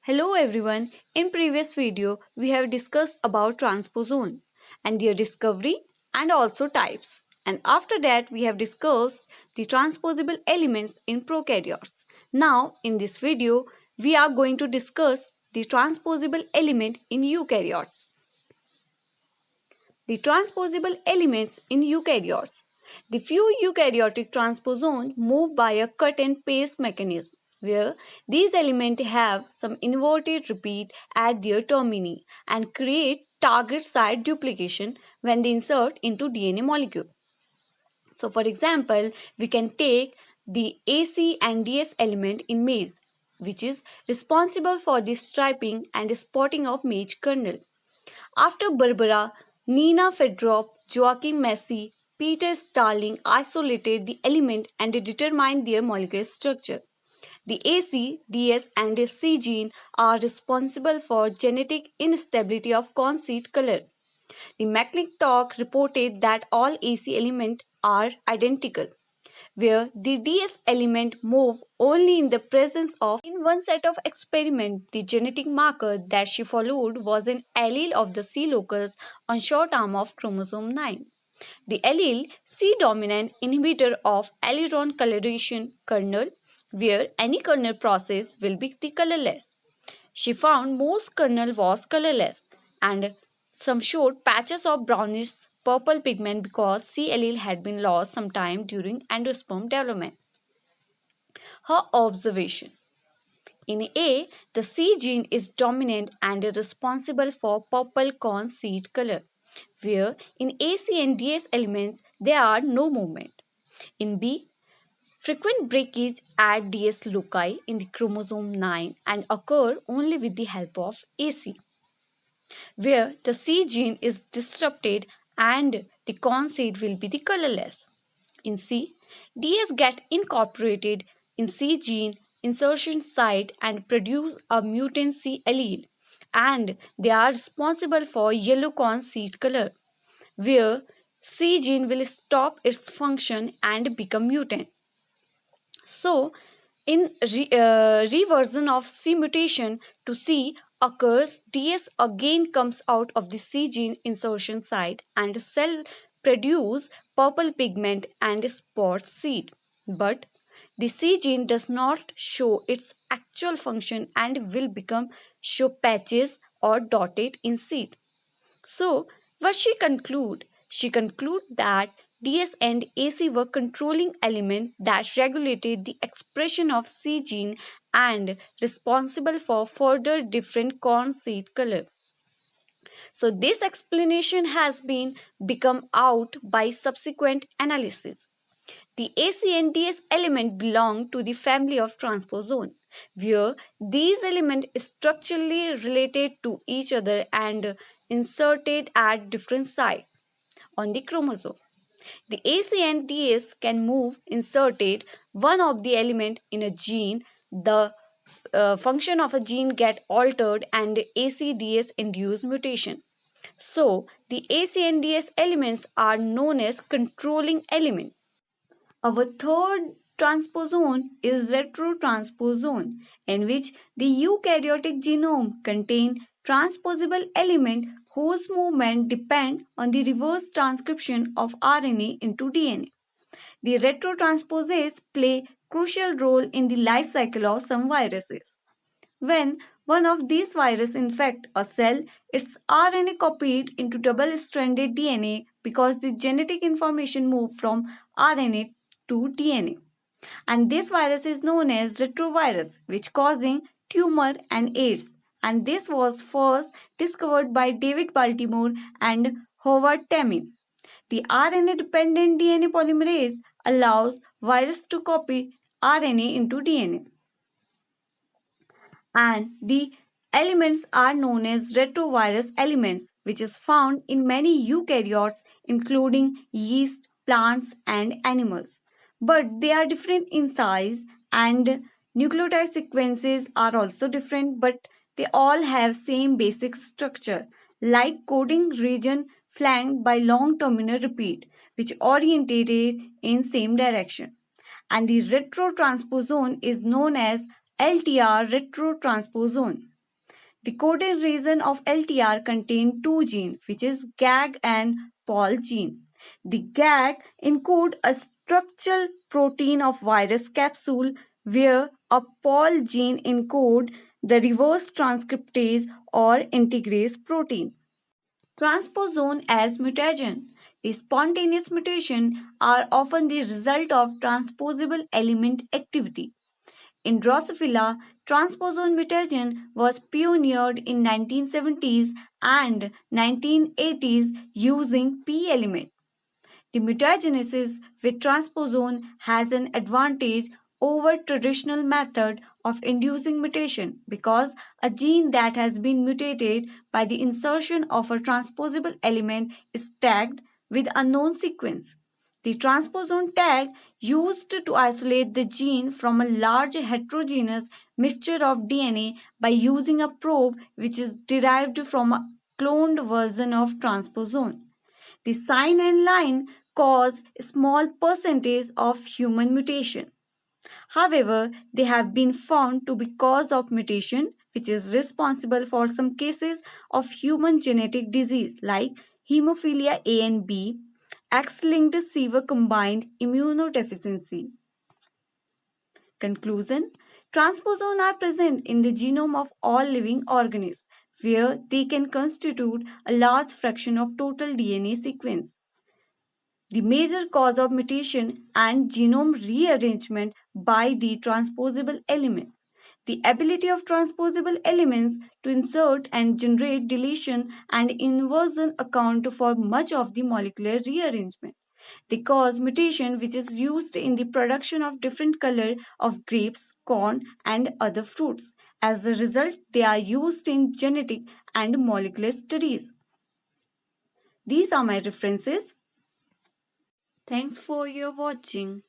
Hello everyone. In previous video, we have discussed about transposon and their discovery and also types. And after that, we have discussed the transposable elements in prokaryotes. Now, in this video, we are going to discuss the transposable element in eukaryotes. The transposable elements in eukaryotes. The few eukaryotic transposons move by a cut and paste mechanism, where these elements have some inverted repeat at their termini and create target site duplication when they insert into DNA molecule. So, for example, we can take the AC and DS element in maize, which is responsible for the striping and spotting of maize kernel. After Barbara, Nina Fedorov, Joachim Massey, Peter Starling isolated the element and determined their molecular structure. The AC, DS, and C gene are responsible for genetic instability of corn seed color. The McClintock reported that all AC elements are identical, where the DS element move only in the presence of. In one set of experiment, the genetic marker that she followed was an allele of the C locus on short arm of chromosome 9. The allele C dominant inhibitor of aileron coloration kernel, where any kernel process will be the colorless. She found most kernel was colorless and some showed patches of brownish purple pigment because C allele had been lost sometime during endosperm development. Her observation. In A, the C gene is dominant and responsible for purple corn seed color, where in AC and DS elements there are no movement. In B, frequent breakage at DS loci in the chromosome 9 and occur only with the help of AC, where the C gene is disrupted and the corn seed will be the colorless. In C, DS get incorporated in C gene insertion site and produce a mutant C allele, and they are responsible for yellow corn seed color, where C gene will stop its function and become mutant. So, in reversion of C mutation to C occurs, DS again comes out of the C gene insertion site and cell produce purple pigment and spots seed. But the C gene does not show its actual function and will become show patches or dotted in seed. So, what she conclude? She conclude that DS and AC were controlling elements that regulated the expression of C gene and responsible for further different corn seed color. So this explanation has been become out by subsequent analysis. The AC and DS element belong to the family of transposon, where these elements structurally related to each other and inserted at different sites on the chromosome. The AC and DS can move inserted one of the element in a gene. The function of a gene get altered and ACDS induce mutation. So the AC and DS elements are known as controlling element. Our third transposon is retrotransposon, in which the eukaryotic genome contains transposable elements whose movement depend on the reverse transcription of RNA into DNA. The retrotransposase play crucial role in the life cycle of some viruses. When one of these viruses infect a cell, its RNA copied into double-stranded DNA because the genetic information moved from RNA to DNA. And this virus is known as retrovirus, which causing tumor and AIDS. And this was first discovered by David Baltimore and Howard Temin. The RNA-dependent DNA polymerase allows virus to copy RNA into DNA, and the elements are known as retrovirus elements, which is found in many eukaryotes including yeast, plants and animals, but they are different in size and nucleotide sequences are also different, but they all have same basic structure like coding region flanked by long terminal repeat which orientated in same direction, and the retrotransposon is known as LTR retrotransposon. The coding region of LTR contains two genes, which is GAG and POL gene. The GAG encode a structural protein of virus capsule, where a POL gene encode the reverse transcriptase or integrase protein. Transposon as mutagen. The spontaneous mutations are often the result of transposable element activity. In Drosophila, transposon mutagen was pioneered in 1970s and 1980s using P element. The mutagenesis with transposon has an advantage over traditional method of inducing mutation because a gene that has been mutated by the insertion of a transposable element is tagged with a known sequence. The transposon tag used to isolate the gene from a large heterogeneous mixture of DNA by using a probe which is derived from a cloned version of transposon. The sign and line cause a small percentage of human mutation. However, they have been found to be cause of mutation which is responsible for some cases of human genetic disease like hemophilia A and B, X-linked severe combined immunodeficiency. Conclusion: transposons are present in the genome of all living organisms, where they can constitute a large fraction of total DNA sequence. The major cause of mutation and genome rearrangement by the transposable element. The ability of transposable elements to insert and generate deletion and inversion account for much of the molecular rearrangement. They cause mutation which is used in the production of different color of grapes, corn and other fruits. As a result, they are used in genetic and molecular studies. These are my references. Thanks for your watching.